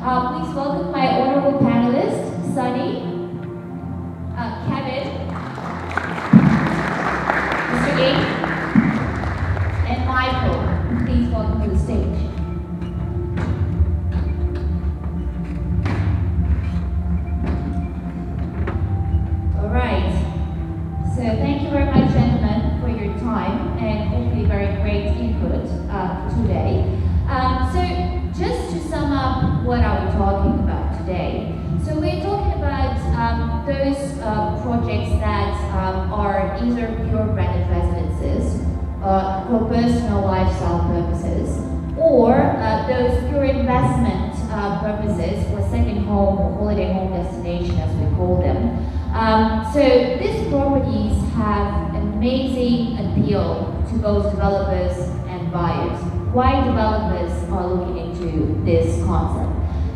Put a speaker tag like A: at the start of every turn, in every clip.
A: Please welcome my honorable panelists, Sunny, Kevin, Mr. A, and Michael. Please welcome to the stage. All right. So thank you very much, gentlemen, for your time and hopefully very great input today. So just to sum up, what are we talking about today? So we're talking about those projects that are either pure branded residences for personal lifestyle purposes, or those pure investment purposes for second home or holiday home destination, as we call them. So these properties have amazing appeal to both developers and buyers. Why developers are looking into this concept?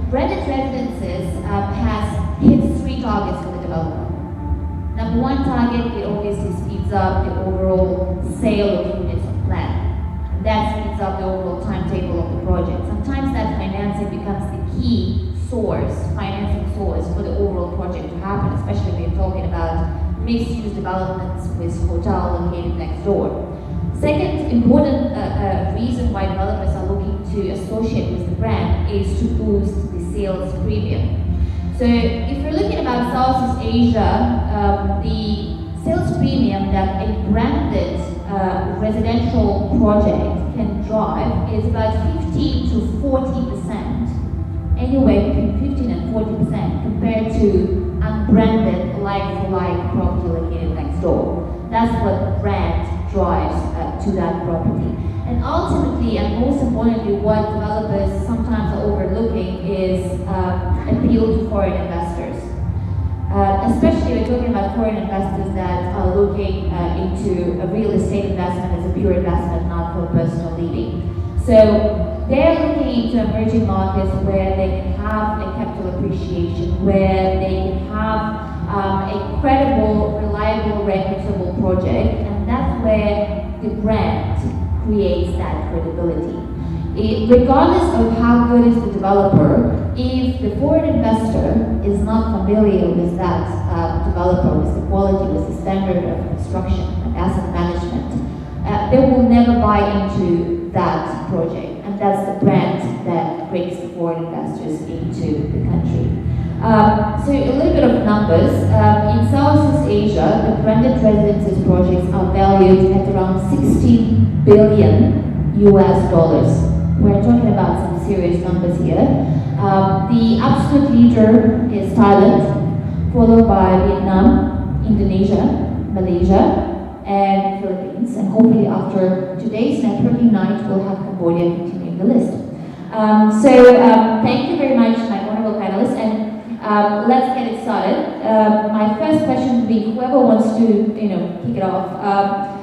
A: Branded residences has hit 3 targets for the developer. Number 1 target, it obviously speeds up the overall sale of units on plan. That speeds up the overall timetable of the project. Sometimes that financing becomes the key financing source for the overall project to happen, especially when you're talking about mixed-use developments with hotel located next door. Second important reason why developers are looking to associate with the brand is to boost the sales premium. So if you're looking about Southeast Asia, the sales premium that a branded residential project can drive is about 15 to 40%. Anywhere between 15 and 40% compared to unbranded like-for-like property located next door. That's what brand drives to that property. And ultimately, and most importantly, what developers sometimes are overlooking is appeal to foreign investors. Especially we're talking about foreign investors that are looking into a real estate investment as a pure investment, not for personal living. So they're looking into emerging markets where they can have a capital appreciation, where they can have a credible, reliable, reputable project, and that's where the brand creates that credibility. Regardless of how good is the developer, if the foreign investor is not familiar with that developer, with the quality, with the standard of construction and asset management, they will never buy into that project. And that's the brand that brings the foreign investors into the country. So a little bit of numbers. In Southeast Asia, the branded residences projects are valued at around 16 billion US dollars. We're talking about some serious numbers here. The absolute leader is Thailand, followed by Vietnam, Indonesia, Malaysia, and Philippines. And hopefully after today's networking night, we'll have Cambodia continuing the list. Thank you very much, my honorable panelists, and let's get it started. My first question would be, whoever wants to, kick it off.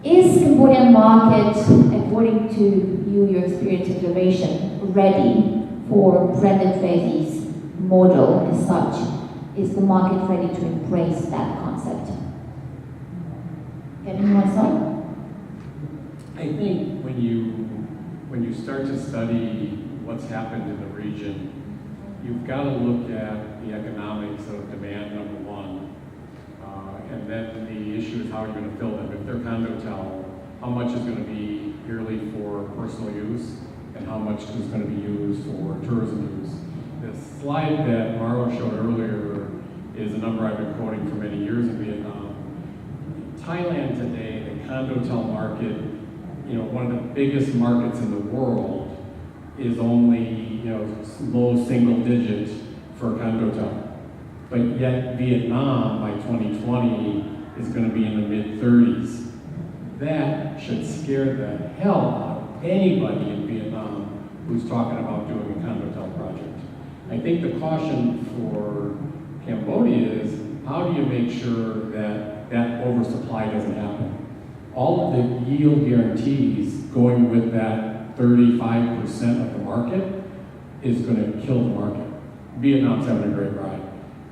A: Is Cambodian market, according to you, your experience observation, ready for branded resis model as such? Is the market ready to embrace that concept? Anyone start?
B: I think when you start to study what's happened in the region, you've got to look at the economics of demand, number one, and then the issue is how you're going to fill them. If they're condotel, how much is going to be purely for personal use, and how much is going to be used for tourism use. The slide that Maro showed earlier is a number I've been quoting for many years in Vietnam. Thailand today, the condotel market, one of the biggest markets in the world, is only low single digit for condotel. But yet Vietnam by 2020 is going to be in the mid-30s. That should scare the hell out of anybody in Vietnam who's talking about doing a condotel project. I think the caution for Cambodia is, how do you make sure that that oversupply doesn't happen? All of the yield guarantees going with that 35% of the market is going to kill the market. Vietnam's having a great ride.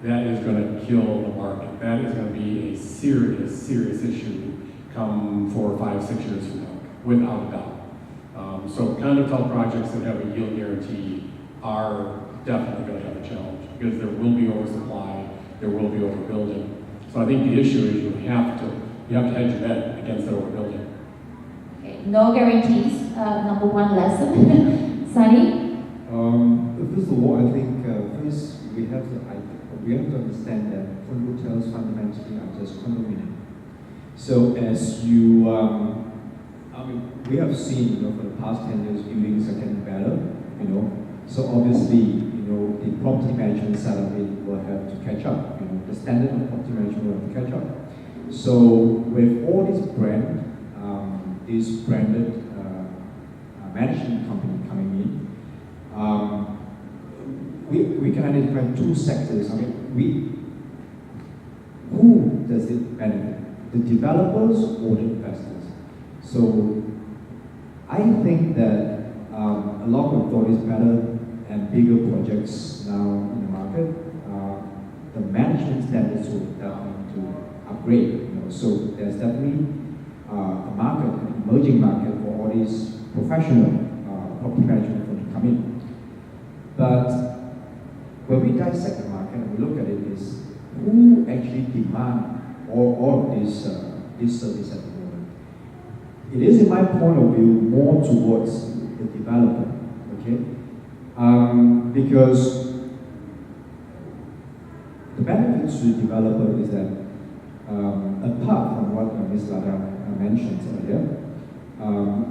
B: That is going to kill the market. That is going to be a serious, serious issue come 4, 5, 6 years from now, without a doubt. So condotel projects that have a yield guarantee are definitely going to have a challenge because there will be oversupply, there will be overbuilding. So I think the issue is you have to hedge your bet against that overbuilding.
A: Okay, no guarantees. Number one lesson. Sunny?
C: First of all, I think first we have to understand that condo hotels fundamentally are just condominium. So as you, we have seen, for the past 10 years, buildings are getting better, So obviously, the property management side of it will have to catch up. The standard of property management will have to catch up. So with all this branded management company coming in, we can identify two sectors. Who does it benefit? The developers or the investors? So I think that along with all these better and bigger projects now in the market, the management standards will definitely need to upgrade. So there's definitely a market, an emerging market for all these professional property management firms to come in. But when we dissect the market and we look at it, is who actually demand all of this service at the moment? It is, in my point of view, more towards the developer, okay? Because the benefits to the developer is that apart from what Ms. Lada mentioned earlier,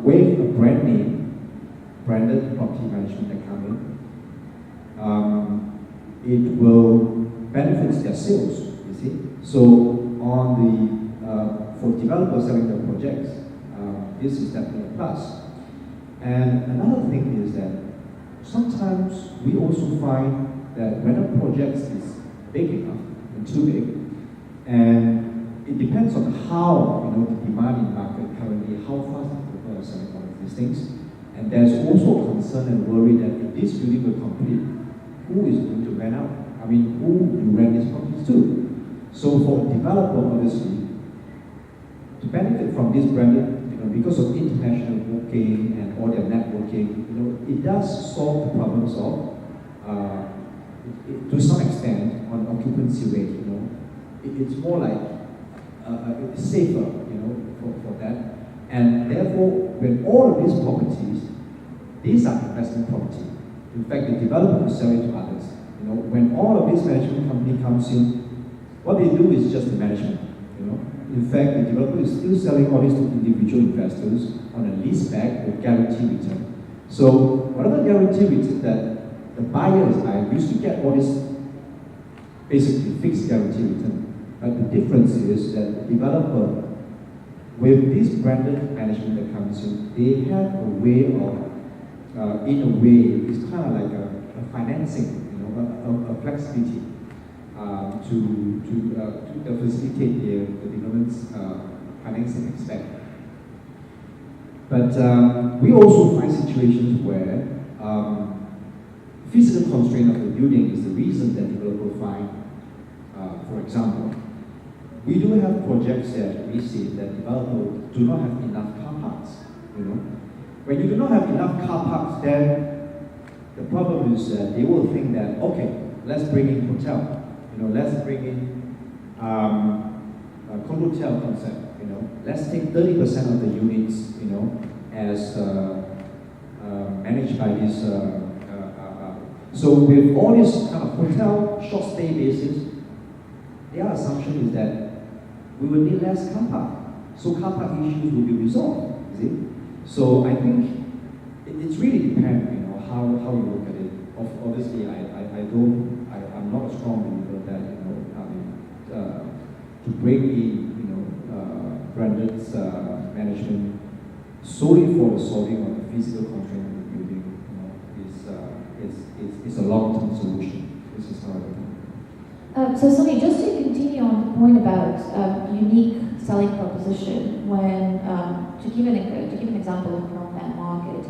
C: with a brand name, branded property management that come in, it will benefit their sales, you see. So for developers selling their projects, this is definitely a plus. And another thing is that sometimes we also find that when a project is big enough and too big, and it depends on how the demand in the market currently, how fast people are selling all of these things. And there's also a concern and worry that if this building will complete, who is going to rent out? Who you rent these properties to? So for a developer, obviously, to benefit from this branded, because of international booking and all their networking, it does solve the problems of, to some extent, on occupancy rate. It's more like it's safer, for that. And therefore, when all of these properties, these are investment property. In fact, the developer will sell it to others. When all of this management company comes in, what they do is just the management. In fact, the developer is still selling all these to individual investors on a lease back with guaranteed return. So whatever guarantee return that the buyer is buying, used to get all this basically fixed guarantee return. But the difference is that the developer, with this branded management that comes in, they have a way of, in a way, it's kind of like a financing, a flexibility to facilitate the development's financing aspect. But we also find situations where physical constraint of the building is the reason that developers find, for example, we do have projects that we see that developers do not have enough car parks. When you do not have enough car parks, then the problem is that they will think that, okay, let's bring in hotel. Let's bring in a condo hotel concept. Let's take 30% of the units, as managed by this. So with all this kind of hotel short stay basis, their assumption is that we will need less car park. So car park issues will be resolved. You see? So I think it's really depends, how you look at it. Obviously, I'm not a strong believer that to bring in branded management solely for the solving of the physical constraint of the building is a long-term solution. This is how I look at it.
A: So Sonny, just to continue on the point about unique selling proposition, when to give an example of Phnom Penh market.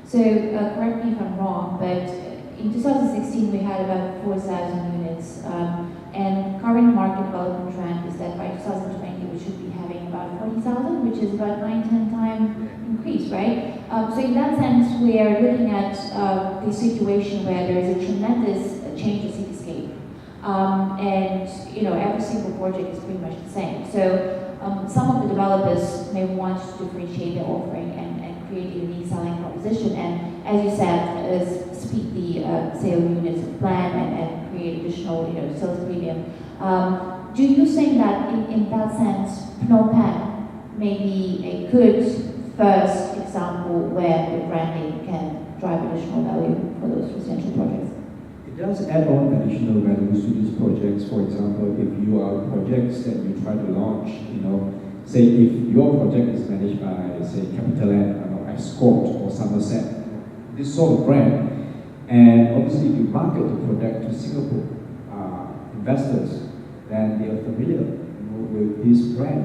A: So correct me if I'm wrong, but in 2016 we had about 4,000 units, and current market development trend is that by 2020 we should be having about 40,000, which is about 9-10 times increase, right? So in that sense, we are looking at the situation where there is a tremendous change in cityscape. And every single project is pretty much the same. So some of the developers may want to differentiate their offering and create a unique selling proposition. And as you said, speak the sale units of plan and create additional sales premium. Do you think that in that sense, Phnom Penh may be a good first example where the branding can drive additional value for those residential projects?
C: It does add on additional values to these projects. For example, if you are projects that you try to launch, say if your project is managed by, say, CapitaLand, Escort or Somerset, this sort of brand, and obviously if you market the product to Singapore investors, then they are familiar with this brand.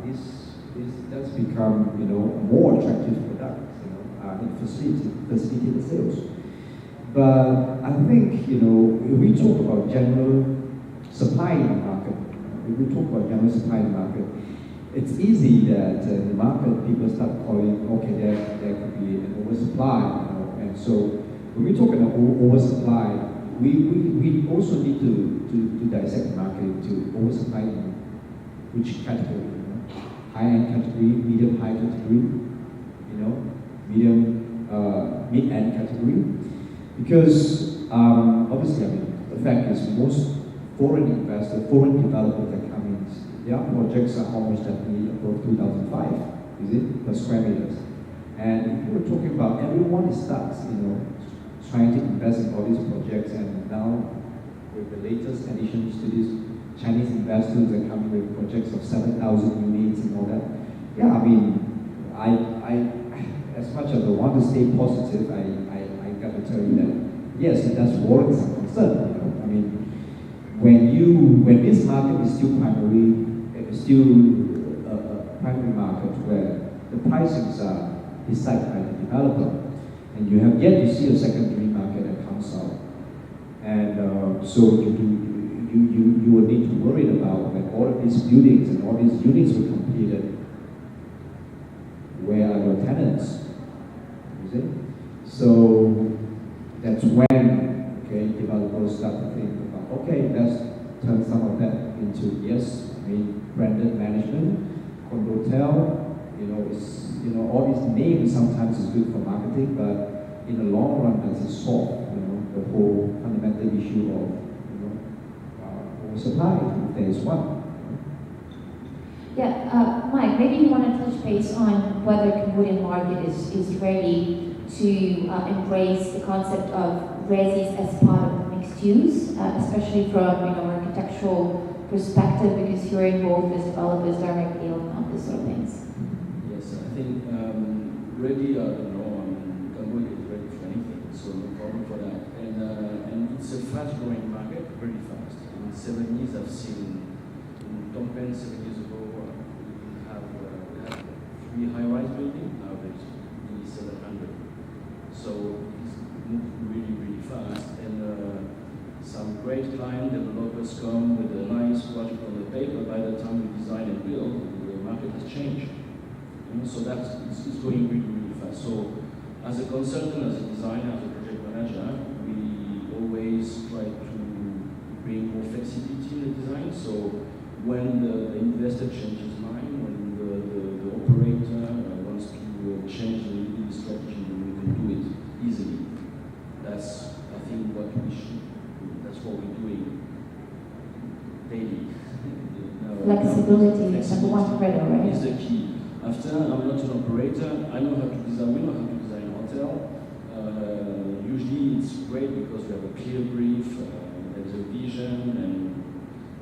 C: This does become a more attractive product. And facilitate the sales. But I think, if we talk about general supply in the market, it's easy that in the market people start calling, okay, there could be an oversupply, and so when we talk about oversupply, we also need to dissect the market into oversupply in which category, high-end category, medium-high category, medium, mid-end category, because obviously, the fact is most foreign investors, foreign developers that come in, their projects are almost definitely above 2005, per square meters. And if you were talking about everyone starts, trying to invest in all these projects, and now with the latest additions to these Chinese investors are coming with projects of 7,000 units and all that. Yeah, I as much as I want to stay positive, I got to tell you that yes, it does warrant some concern. When this market is still a primary market where the pricings are decided by the developer, and you have yet to see a secondary market that comes out, and so you will need to worry about when all of these buildings and all these units were completed, where are your tenants? So that's when developers start to think about, okay, let's turn some of that into branded management, condotel. All these names sometimes is good for marketing, but in the long run, does it solve the whole fundamental issue of oversupply, if there is one?
A: Yeah, Mike, maybe you want to touch base on whether Cambodian market is ready to embrace the concept of resis as part of mixed use, especially from architectural perspective, because you're involved with developers directly on this sort of things.
D: Yes, I think ready, Cambodia is ready for anything, so no problem for that. And it's a fast-growing market, very fast. In 7 years, I've seen in Phnom Penh 7 years ago, we have 3 high-rise buildings, now there's nearly 700. So it's moved really, really fast. And some great client developers come with a nice project on the paper. By the time we design and build, the market has changed. So it's going really, really fast. So as a consultant, as a designer, as a project manager, we always try to bring more flexibility in the design. So when the investor changes mind, when the operator wants to change the strategy, we can do it easily. That's, I think, what we should do. That's what we're doing daily.
A: Flexibility is number one credo, right?
D: Is the key. After, I'm not an operator. I know how to design. We know how to design a hotel. Usually, it's great because we have a clear brief. There's a vision, and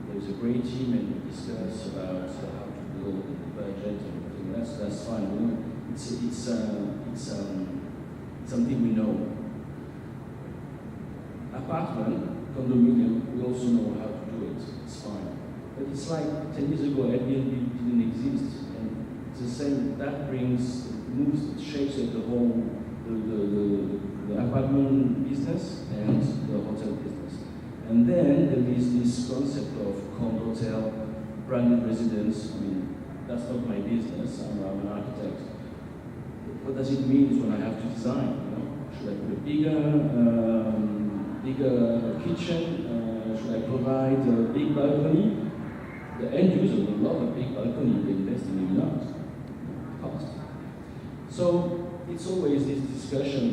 D: there's a great team, and we discuss about how to build the budget and everything. That's fine. It's something we know. Apartment, condominium, we also know how to do it. It's fine. But it's like 10 years ago, Airbnb didn't exist. It's the same. That moves, shapes the whole, the apartment business and the hotel business. And then there is this concept of condotel, branded residence. that's not my business. I'm an architect. What does it mean when I have to design? You know? Should I put a bigger kitchen? Should I provide a big balcony? The end user will love a big balcony. They invest in it, not cost. So it's always this discussion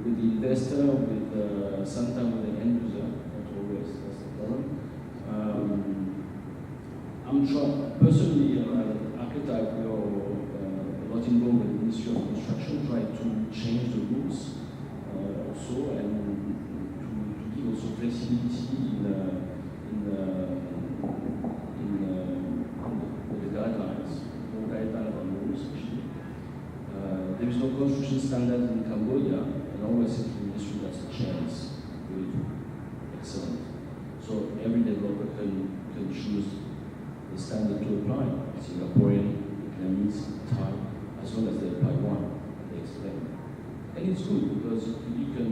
D: with the investor, with sometimes with the end user. Not always. That's the problem. I'm personally, an architect, we are a lot involved with the Ministry of Construction, try to change the rules also, and to give also flexibility in the guidelines, no guidelines on rules actually. There is no construction standard in Cambodia, and always say to the ministry that's a chance. Good, excellent. So every developer can choose the standard to apply. Singaporean, Vietnamese, Thai, as long as they apply one, they explain. And it's good because you can,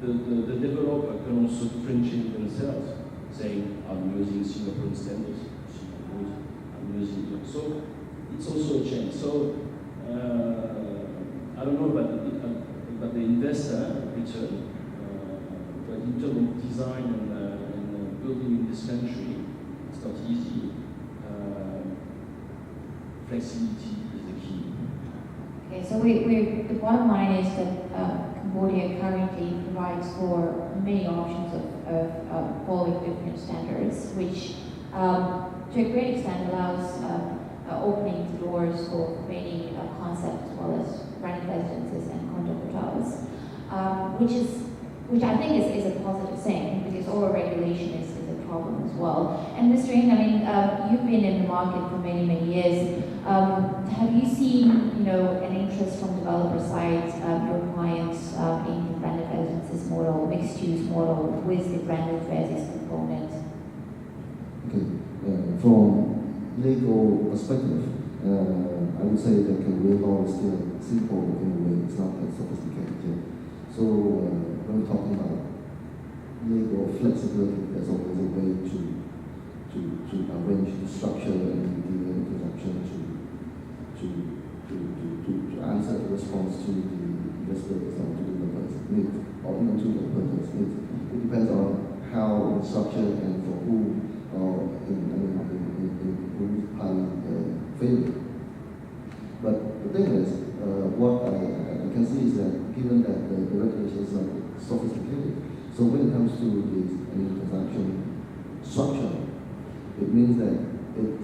D: the developer can also differentiate themselves, saying, I'm using Singaporean standards, I'm using, so it's also a change. So I don't know about the investor return, but in terms of design and building in this country, it's not easy. Flexibility is the key.
A: Okay, so the bottom line is that Cambodia currently provides for many options of following different standards, which to a great extent allows opening the doors for many concepts as well as rented residences and condo hotels, which I think is a positive thing because over regulation is a problem as well. And Mr. Ng, I mean, you've been in the market for many years. Have you seen, an interest from developer side, your clients in the branded residences model, mixed-use model with the branded residence component?
C: Okay, from legal perspective, I would say that Korean law is still simple in a way; it's not that sophisticated yet. So when we're talking about legal flexibility, there's always a way to arrange the structure and the introduction to answer the response to the investors or to the developers' needs, or even to the developers' needs. It depends on how the structure and for who, or in whose party favor. But the thing is, what I can see is that given that the regulations are sophisticated, so when it comes to this transaction structure, it means that it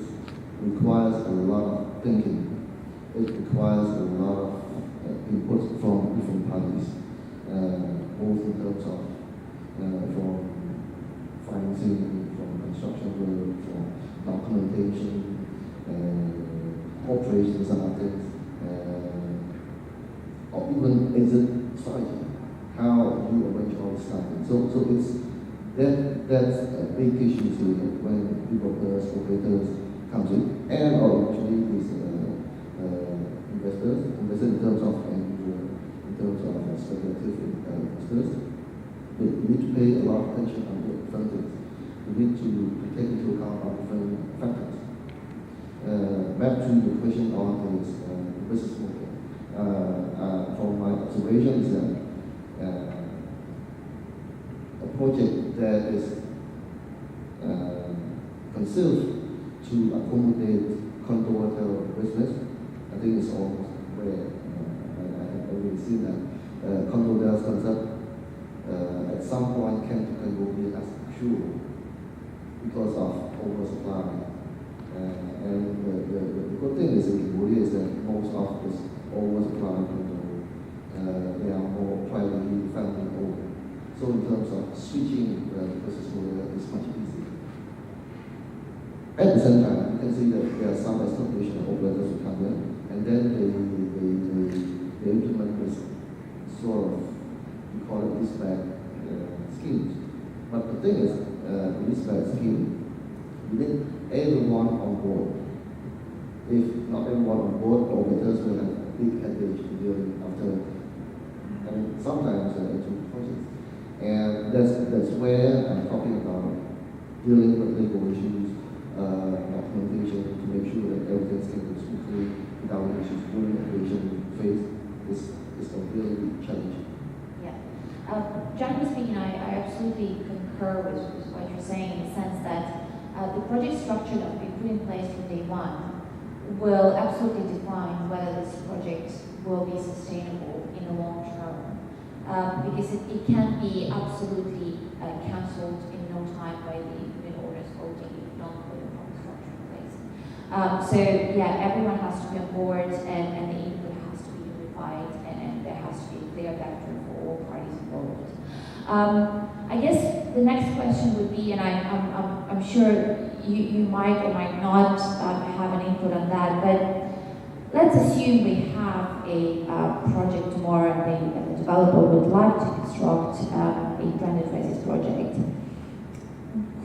C: requires a lot of thinking. It requires a lot of input from different parties, both in terms of from financing, from construction work, from documentation, operations and other things, or even exit strategy. How you arrange all the stuff. So it's that's a big issue when developers, operators comes in, and or actually is investors in terms of speculative investors. But you need to pay a lot of attention on the different things. You need to take into account all different factors. Back to the question on this business model. From my observation is that a project that is conceived to accommodate condo hotel business, I think it's almost rare. I have already seen that condo hotels concept at some point came to Cambodia as pure because of oversupply. And the good thing is in Cambodia is that most of this oversupply condo they are more privately family owned. So in terms of switching the business model is much easier. At the same time, you can see that there are some established operators who come in, and then they implement this sort of, we call it leaseback schemes. But the thing is, the leaseback scheme, you need everyone on board. If not everyone on board, operators will have big headache to deal with after, and sometimes into projects. And that's where I'm talking about dealing with legal issues,
E: documentation to make sure that everything's going smoothly without issues during the operation phase is really challenging.
A: Generally speaking, I absolutely concur with what you're saying in the sense that the project structure that will be put in place from day one will absolutely define whether this project will be sustainable in the long term. Because it can be absolutely cancelled in no time by the unit owners voting if you don't put a proper structure in place. So yeah, everyone has to be on board and the input has to be unified and there has to be a clear vector for all parties involved. I guess the next question would be, and I'm sure you might or might not have an input on that, but let's assume we have a project tomorrow and the developer would like to construct a branded phrases project.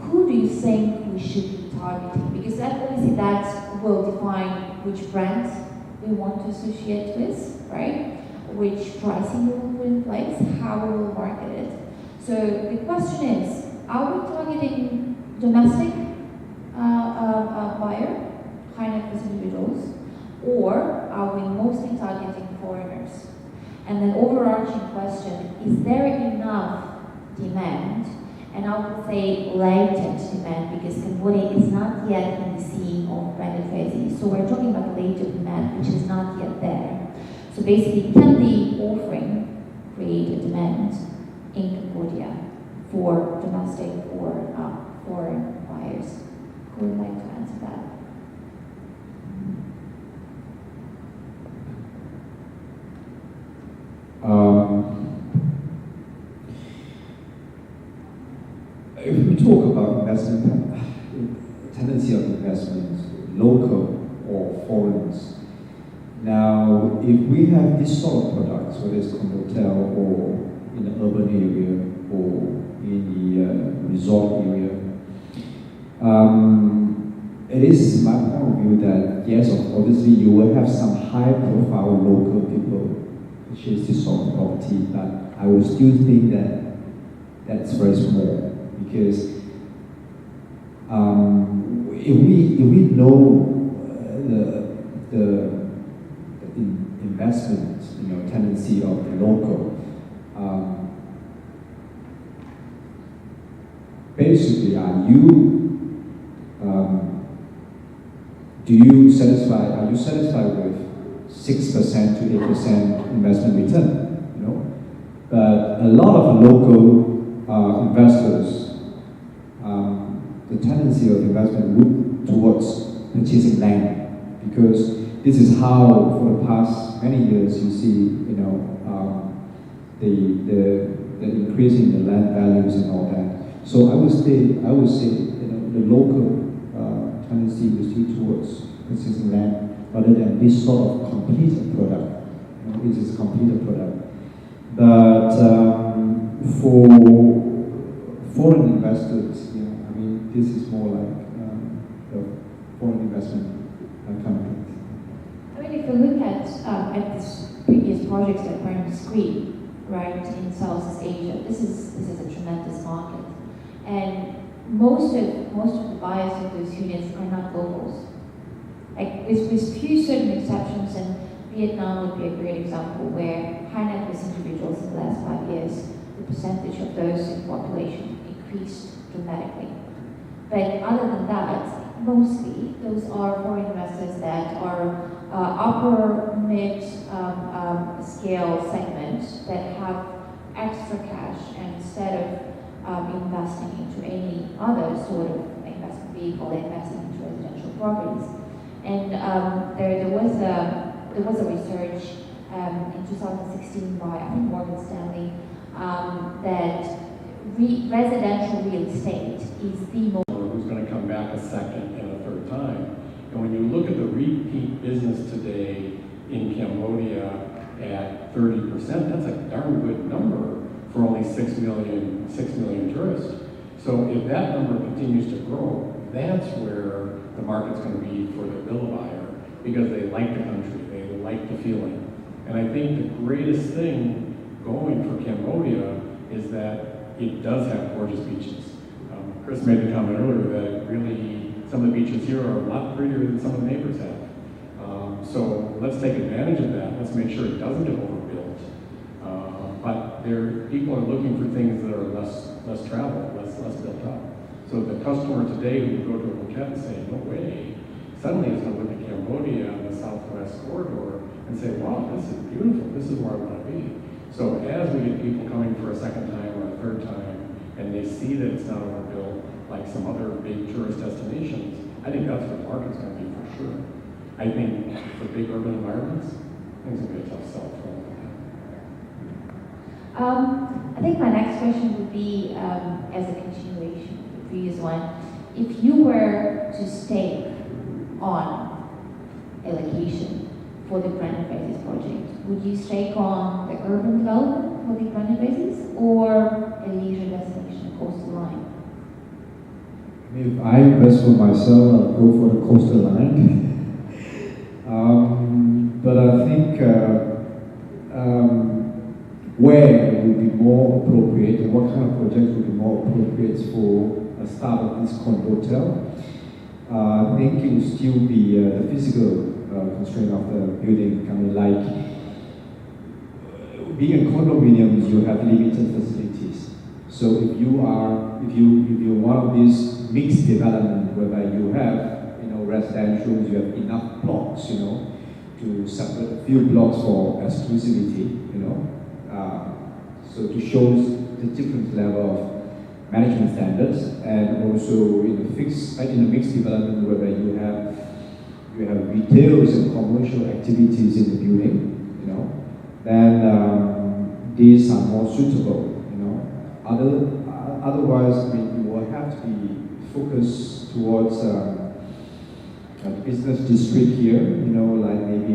A: Who do you think we should be targeting? Because obviously that will define which brands we want to associate with, right? Which pricing we will put in place, how we will market it. So the question is, are we targeting domestic buyer, high net worth individuals, or are we mostly targeting foreigners? And then overarching question, is there enough demand? And I would say latent demand, because Cambodia is not yet in the scene of branded phrases. So we're talking about latent demand, which is not yet there. So basically, can the offering create a demand in Cambodia for domestic or foreign buyers? Who would like to answer that?
C: If we talk about investment, tendency of investments, local or foreigners. Now, if we have this sort of products, whether it's hotel or in the urban area or in the resort area, it is my point of view that yes, obviously you will have some high-profile local people purchase this sort of property, but I would still think that that's very small. Because if we know the investment, tendency of the local, basically, are you satisfied with 6% to 8% investment return? But a lot of local investors. The tendency of investment would towards purchasing land, because this is how, for the past many years, you see, the increase in the land values and all that. So I would say, the local tendency is still towards purchasing land rather than this sort of completed product. This is a completed product, but for foreign investors, this is more like the foreign investment companies.
A: I mean, if you look at this previous projects that were on the screen, right, in Southeast Asia, this is a tremendous market, and most of the buyers of those units are not locals. Like with few certain exceptions, and Vietnam would be a great example where high net worth individuals in the last 5 years, the percentage of those in population increased dramatically. But other than that, mostly those are foreign investors that are upper mid scale segment that have extra cash, and instead of investing into any other sort of investment vehicle, they invest into residential properties. And there was a research in 2016 by I think Morgan Stanley that residential real estate is the most.
B: Who's going to come back a second and a third time? And when you look at the repeat business today in Cambodia at 30%, that's a darn good number for only 6 million tourists. So if that number continues to grow, that's where the market's going to be for the villa buyer, because they like the country, they like the feeling. And I think the greatest thing going for Cambodia is that it does have gorgeous beaches. Chris made the comment earlier that it really Some of the beaches here are a lot prettier than some of the neighbors have. So let's take advantage of that. Let's make sure it doesn't get overbuilt. But people are looking for things that are less traveled, less built up. So the customer today who would go to a Phuket and say, no way, suddenly is going to look at Cambodia on the southwest corridor and say, wow, this is beautiful. This is where I want to be. So as we get people coming for a second time or a third time, and they see that it's not overbuilt like some other big tourist destinations, I think that's what the market's going to be for sure. I think for big urban environments, things will be a tough sell for them.
A: I think my next question would be, as a continuation of the previous one, if you were to stake on a location for the branded basis project, would you stake on the urban development for the branded basis or a leisure destination coastal line?
C: If I invest for myself, I'll go for the coastal line. But I think where would be more appropriate, and what kind of projects would be more appropriate for a start of this condo hotel? I think it will still be the physical constraint of the building. I mean, like being a condominium, you have limited facilities. So if you're one of these mixed development whereby you have residential, you have enough blocks, to separate a few blocks for exclusivity, so to show the different level of management standards, and also in a mixed development whereby you have retails and commercial activities in the building, then these are more suitable, Otherwise, I mean, you will have to be focused towards a business district here, like maybe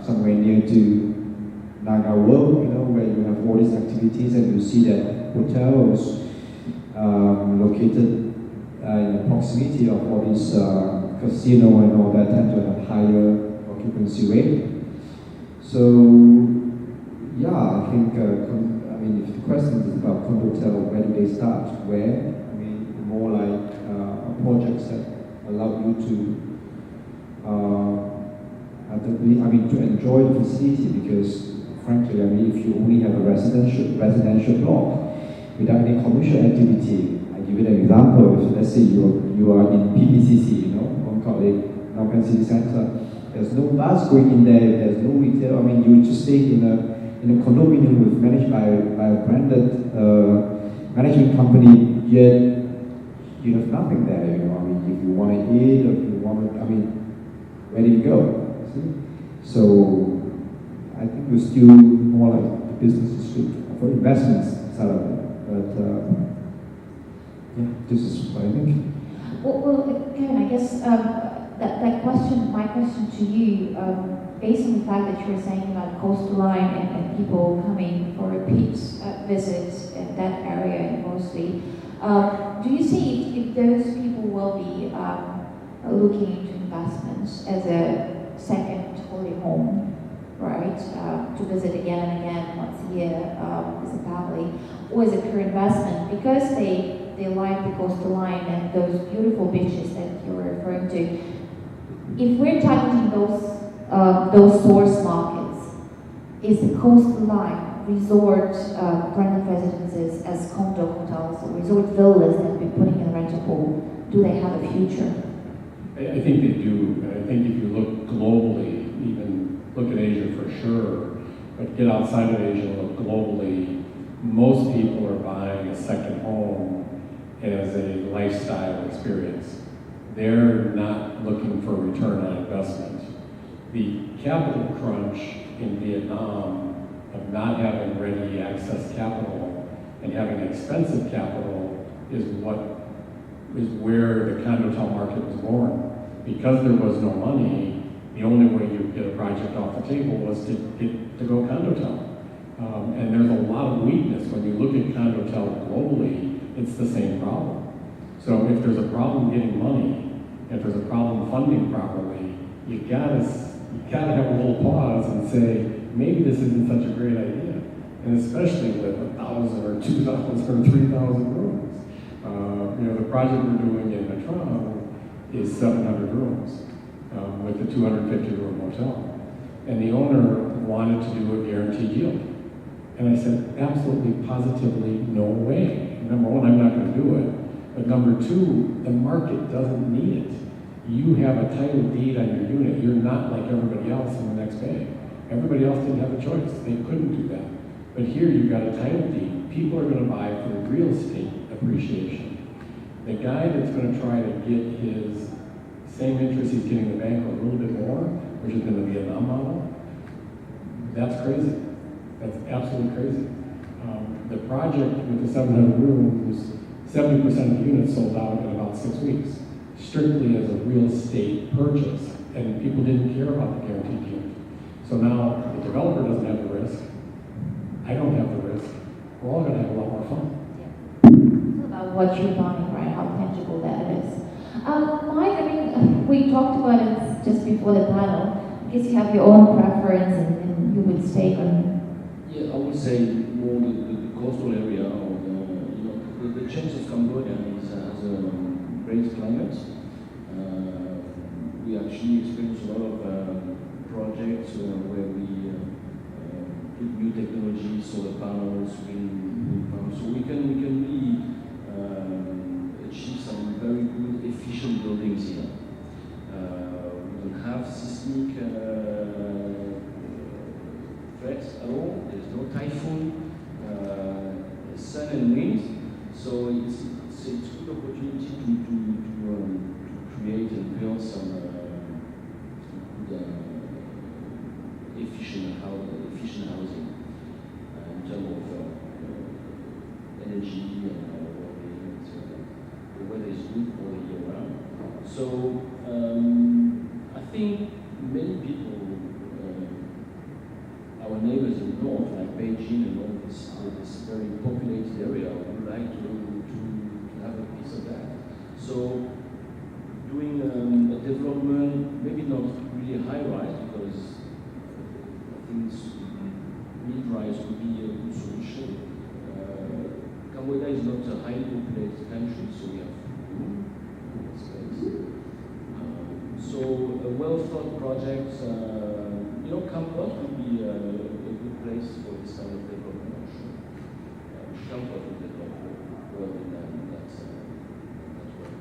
C: somewhere near to Naga World, where you have all these activities, and you see that hotels located in the proximity of all these casino and all that tend to have higher occupancy rate. So, yeah, I think, if the question is about condo hotel, where do they start? Where? More like projects that allow you to to enjoy the facility, because frankly, if you only have a residential block without any commercial activity, I give you an example. If let's say you are in PPCC, Hong Kong Northern City Center, there's no bus going in there, there's no retail. you just stay in a condominium managed by a branded management company, yet you have nothing there. If you want to eat, or if you want to, where do you go? See? So I think we're still more like the business district for investments side of it. But this is what I think.
A: Well, Kevin, I guess that question, my question to you, based on the fact that you were saying about coastal line and people coming for repeat visits in that area mostly, do you see if those people will be looking into investments as a second holiday home, right? To visit again and again once a year as a family, or as a pure investment because they like the coastal line and those beautiful beaches that you're referring to. If we're targeting those source markets, is the coastal line resort branded residences as condo hotels or resort villas that we're putting in a rental pool, do they have a future?
B: I think they do. I think if you look globally, even look at Asia for sure, but get outside of Asia and look globally, most people are buying a second home as a lifestyle experience. They're not looking for a return on investment. The capital crunch in Vietnam of not having ready access capital and having expensive capital is where the condo hotel market was born. Because there was no money, the only way you could get a project off the table was to go condo hotel. And there's a lot of weakness when you look at condo hotel globally. It's the same problem. So if there's a problem getting money, if there's a problem funding properly, you gotta have a little pause and say, maybe this isn't such a great idea. And especially with 1,000 or 2,000 or 3,000 rooms. The project we're doing in Natron, is 700 rooms with the 250-room hotel. And the owner wanted to do a guaranteed yield. And I said, absolutely, positively, no way. Number one, I'm not going to do it. But number two, the market doesn't need it. You have a title deed on your unit. You're not like everybody else in the next bay. Everybody else didn't have a choice. They couldn't do that. But here you've got a title deed. People are going to buy for real estate appreciation. The guy that's going to try to get his same interest he's getting in the bank or a little bit more, which is going to be a Vietnam model, that's crazy. That's absolutely crazy. The project with the 700 rooms, 70% of the units sold out in about 6 weeks, strictly as a real estate purchase, and people didn't care about the guaranteed yield. So now the developer doesn't have the risk. I don't have the risk. We're all going to have a lot more fun.
A: It's about what you're buying, right? How tangible that is. Mike, I mean, we talked about it just before the panel. I guess you have your own preference and you would stake on.
D: Yeah, I would say more the coastal area or the change of Cambodia has a great climate. We actually experience a lot of projects where we put new technology, solar panels, wind farms, so we can really achieve some very good, efficient buildings here. We don't have seismic threats at all. There's no typhoon, sun and wind, so it's a good opportunity to create and build some good efficient housing in terms of energy and well-being. The weather is good all year round. So I think many people, our neighbors in the north, like Beijing and all this very populated area, would like to have a piece of that. So doing a development, maybe not really high-rise, because I think mid-rise would be a good solution. Cambodia is not a highly populated country, so we have room space. So a well-thought project, Cambodia would be a good place for this kind of development, I'm sure. Cambodia would develop well in that way.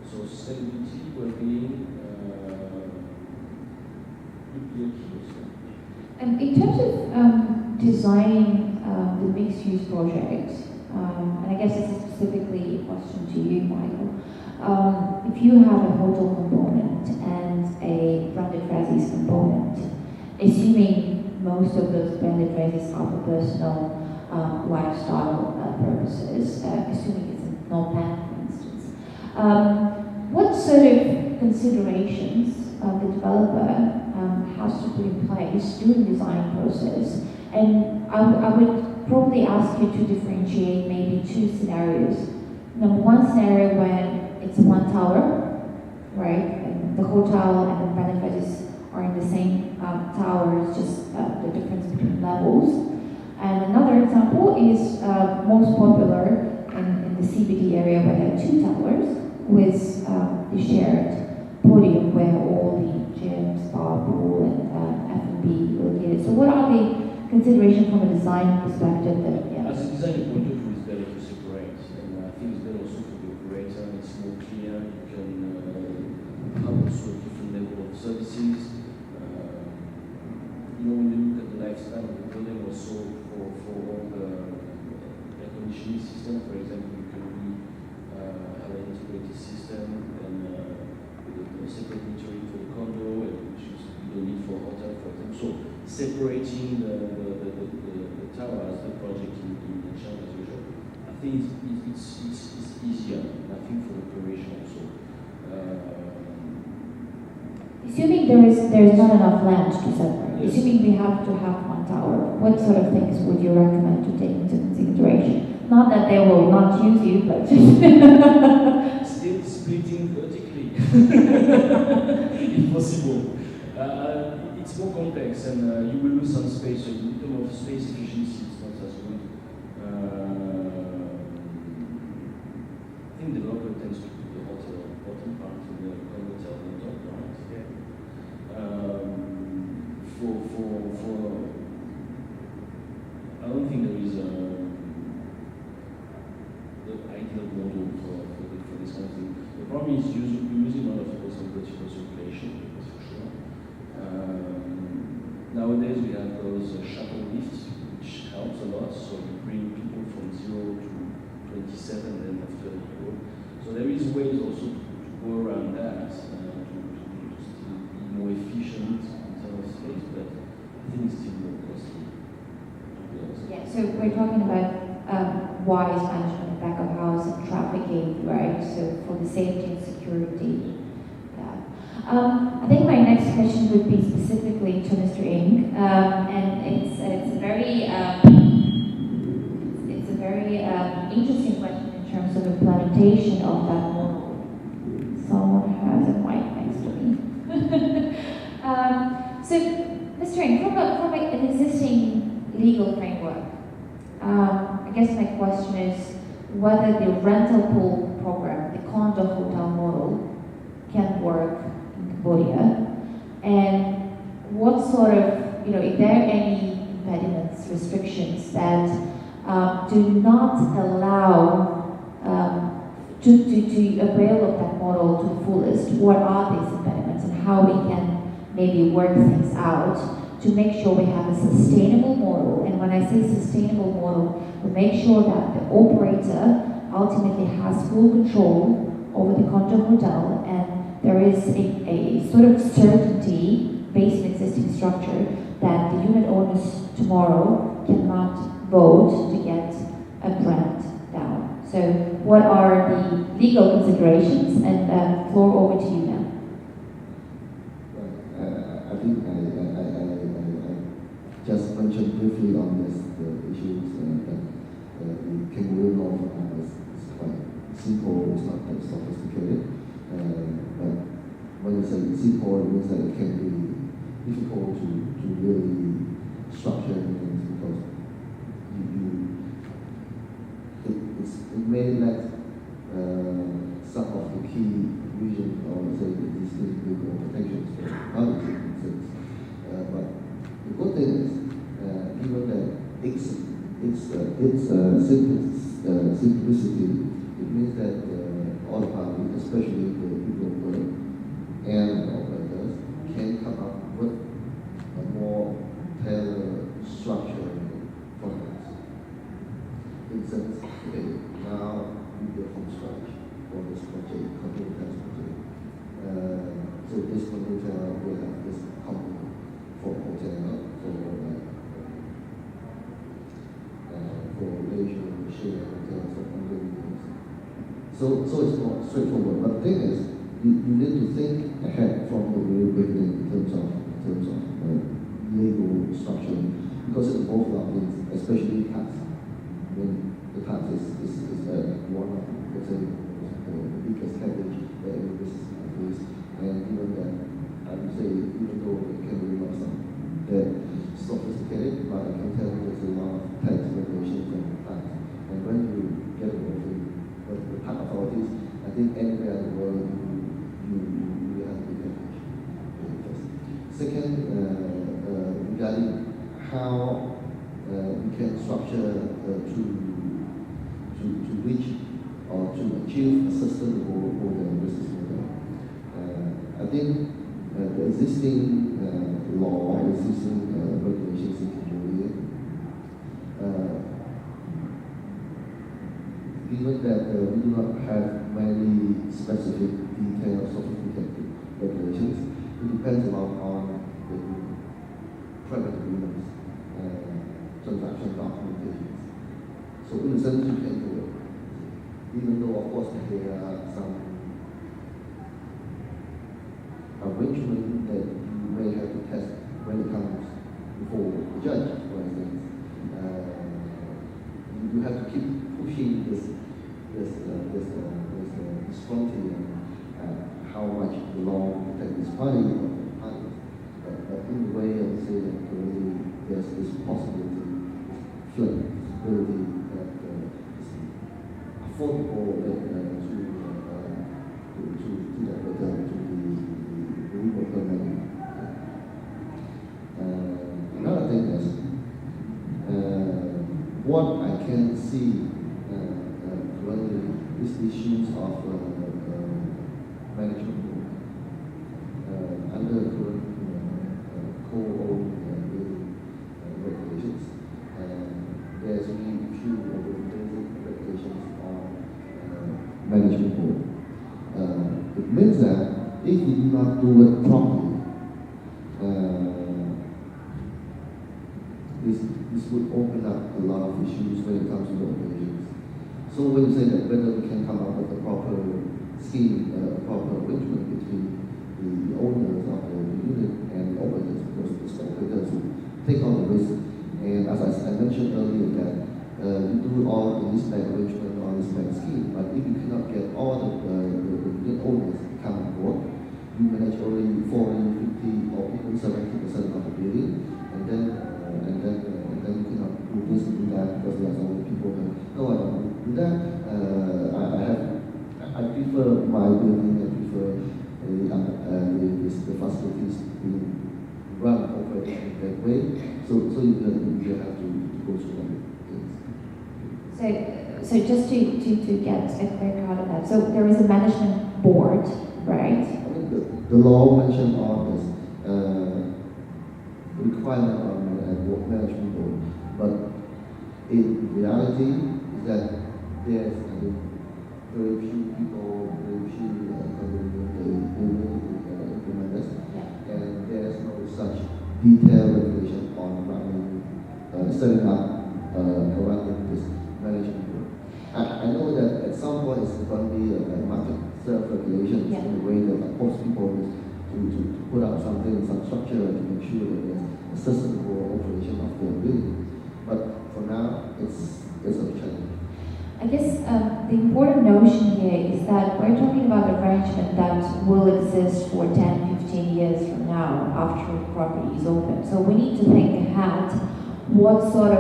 D: So sustainability, well-being would be a key as well.
A: And in terms of designing the mixed-use project, and I guess this is specifically a question to you, Michael. If you have a hotel component and a branded residences component, assuming most of those branded residences are for personal lifestyle purposes, assuming it's not planned, for instance, what sort of considerations the developer has to put in place during the design process? And I would probably ask you to differentiate maybe two scenarios. Number one scenario when it's one tower, right? And the hotel and the branded residences are in the same tower, it's just the difference between levels. And another example is most popular in the CBD area where there are two towers with the shared podium where all the gyms, spa, pool, and F&B located. So what are the considerations from a design perspective that,
D: As a design point of view, it's better to separate, and I think it's better also for the operator. It's more clear. You can have also a different level of services. When you look at the lifespan of the building, also for all the air conditioning system, for example, you can really have an integrated system and with a separate metering for the condo, which is you don't need for a hotel, for example. So separating the tower as the project in China as usual, I think it's easier. I think for operation also.
A: assuming there is not enough land to separate,
D: Yes.
A: assuming we have to have one tower, what sort of things would you recommend to take into consideration? Not that they will not use you, but
D: Still splitting vertically, if possible. It's more complex, and you will lose some space. So in terms of space efficiency, it's not as good. I think the developer tends to put the hotel bottom part of the I don't think there is the ideal model for this kind of thing. The problem is we're using a lot of vertical circulation, for sure. Nowadays we have those shuttle lifts, which helps a lot. So you bring people from 0 to 27, and after you go. So there is ways also to go around that to still be more efficient in terms of space, but I think it's still more costly.
A: Yeah, so we're talking about wise management, back of house, and trafficking, right? So for the safety and security. I think my next question would be specifically to Mr. Ng, and it's a very interesting question in terms of implementation of that model. Someone has a mic next to me. So, Mr. Ng, from an existing legal framework, I guess my question is whether the rental pool program, the condo hotel model, can work in Cambodia, and what sort of, if there are any impediments, restrictions that do not allow to avail of that model to the fullest, what are these impediments and how we can maybe work things out to make sure we have a sustainable model. And when I say sustainable model, we make sure that the operator ultimately has full control over the condo hotel, and there is a sort of certainty based on existing structure that the unit owners tomorrow cannot vote to get a brand down. So what are the legal considerations? And floor over to you now.
E: I think I just mentioned briefly on this the issues that the Cambodia law is quite simple, it's not that sophisticated. But when you say simple, it means that it can be difficult to really structure things because it may lack some of the key vision or say the distinct legal protections for others in sense. But the good thing is, given that its simplicity, it means that all parties, especially the developer and operators, can come up with a more tailored structure for this. In sense, okay, now we go from scratch for this project, computer test project. So this computer will have this company for hotel, for leisure, share hotels, for other things. So it's more straightforward. But the thing is, you need to think ahead from the very beginning in terms of legal structure, because it involves a lot of things, especially tax. When the tax is one of the biggest headache that every business faces, and even that I would say, even though it can be not that sophisticated, but I can tell there's a lot of tax regulations and tax. And when you get involved with the tax authorities, I think anywhere in the world you have to get it. Second, regarding how we can structure to reach or to achieve a sustainable business model. I think the existing law, existing regulations in Cambodia, given that we do not have many specific detailed sophisticated regulations, it depends a lot on the private agreements, transaction documentations. So in a sense, you can do it, even though of course there are some arrangement that you may have to test when it comes before the judge, for instance. You have to keep pushing this frontier how much the law protects this party or the parties. But in a way, I would say that already there's this possibility, flexibility that is affordable to the what I can see currently is issues of management board. Under the current co-owned regulations, there's only few regulations on management board. It means that if we do not do it properly, this would open up a lot of issues when it comes to the operations. So when you say that whether we can come up with a proper scheme, a proper arrangement between the owners of the unit and the operators, because it's the operators who take on the risk. And as I mentioned earlier, that you do all the leaseback arrangement or leaseback scheme, but if you cannot get all the unit owners to come on board, you manage only 40, 50, or even 70% of the building, and then you cannot do this and do that because there are so many people that no, I don't want to do that. I prefer my building. I prefer the facilities being run over that way. So you have to go through that.
A: So just to get a clear cut of that. So there is a management board, right?
E: I mean, the law mentioned all this requirement on management board, but in reality is that there's very few people, very few implementers, and there's no such detailed regulation on running, setting up, running this management board. I know that at some point it's going to be a market self-regulation in a way that force people to put up something, some structure to make sure that there's a sustainable operation of their building. But for now, it's a challenge.
A: I guess the important notion here is that we're talking about an arrangement that will exist for 10, 15 years from now after the property is open. So we need to think ahead what sort of,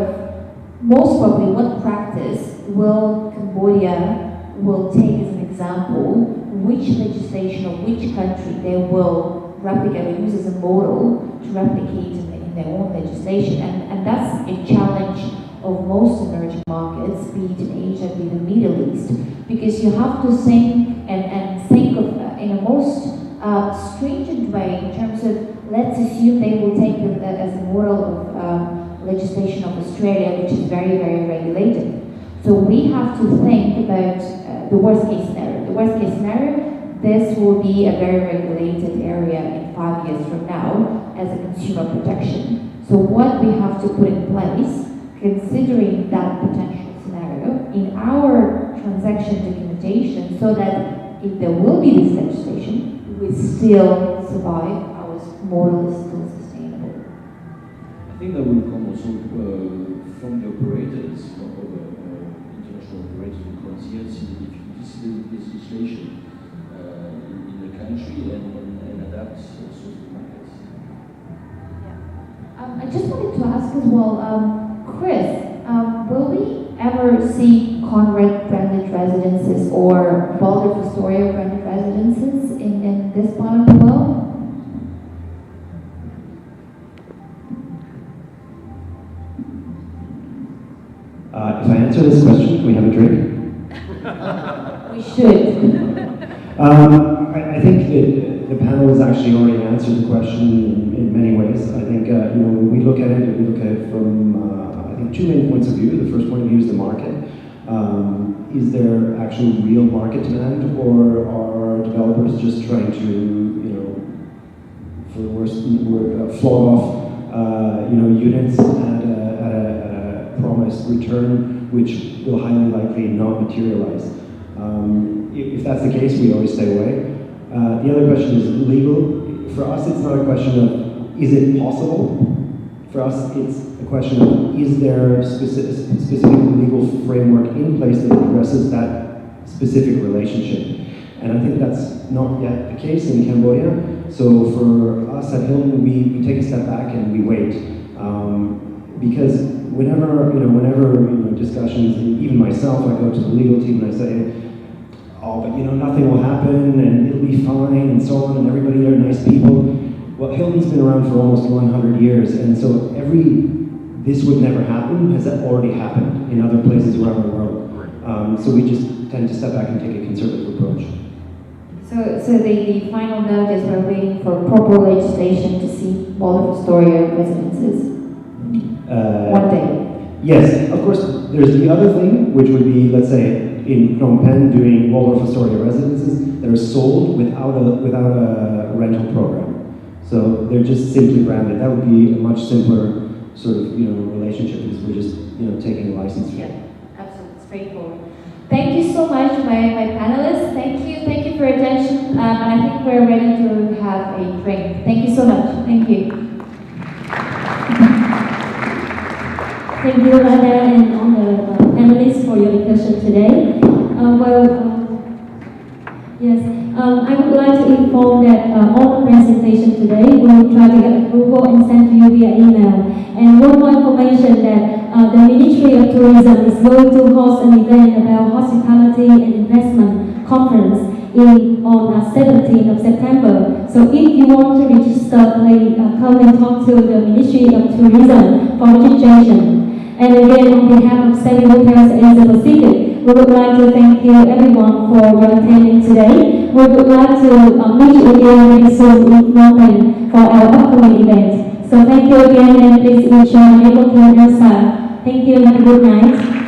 A: most probably what practice will Cambodia will take as an example, which legislation or which country they will replicate or use as a model to replicate in their own legislation. And that's a challenge of most emerging markets, be it in Asia, be it in the Middle East, because you have to think and think of in a most stringent way in terms of, let's assume they will take it as a model of legislation of Australia, which is very, very regulated. So we have to think about the worst case scenario. The worst case scenario, this will be a very regulated area in 5 years from now as a consumer protection. So what we have to put in place, considering that potential scenario, in our transaction documentation, so that if there will be this legislation, we still survive, our model is still sustainable.
D: I think that will come also from the operators, international operators, because here see the legislation in the country and adapt also to the markets.
A: I just wanted to ask as well, Chris, will we ever see Conrad branded residences or Waldorf Astoria branded residences in this part of the world?
F: If I answer this question, can we have a drink?
A: We should.
F: I think the panel has actually already answered the question in many ways. I think when we look at it from I think two main points of view. The first point of view is the market. Is there actual real market demand, or are developers just trying to, for the worst word, flog off units at a promised return, which will highly likely not materialize? If that's the case, we always stay away. The other question is legal. For us, it's not a question of is it possible. For us, it's a question of is there a specific legal framework in place that addresses that specific relationship. And I think that's not yet the case in Cambodia. So for us at Hilton, we take a step back and we wait. Because whenever discussions, even myself, I go to the legal team and I say, oh, but nothing will happen and it'll be fine and so on, and everybody are nice people. Well, Hilton's been around for almost 100 years, and so every this would never happen has already happened in other places around the world. So we just tend to step back and take a conservative approach.
A: So the final note is we're waiting for proper legislation to see Waldorf Astoria residences. One day.
F: Yes, of course, there's the other thing, which would be, let's say, in Phnom Penh doing Waldorf Astoria residences that are sold without a rental program. So they're just simply branded. That would be a much simpler sort of relationship because we're just taking a license.
A: Yeah, absolutely straightforward. Thank you so much, my panelists. Thank you for your attention. And I think we're ready to have a drink. Thank you so much. Thank you.
G: Thank you, Rada, and all the panelists for your discussion today. I would like to inform that all the presentation today will try to get approval and send to you via email. And one more information that the Ministry of Tourism is going to host an event about hospitality and investment conference on 17th of September. So if you want to register, please come and talk to the Ministry of Tourism for registration. And again, on behalf of Stanley Hotels Asia Pacific, we would like to thank you everyone for your attending today. We would like to meet you again very soon in Phnom Penh for our upcoming event. So thank you again, and please enjoy your hotel outside. Thank you and have a good night.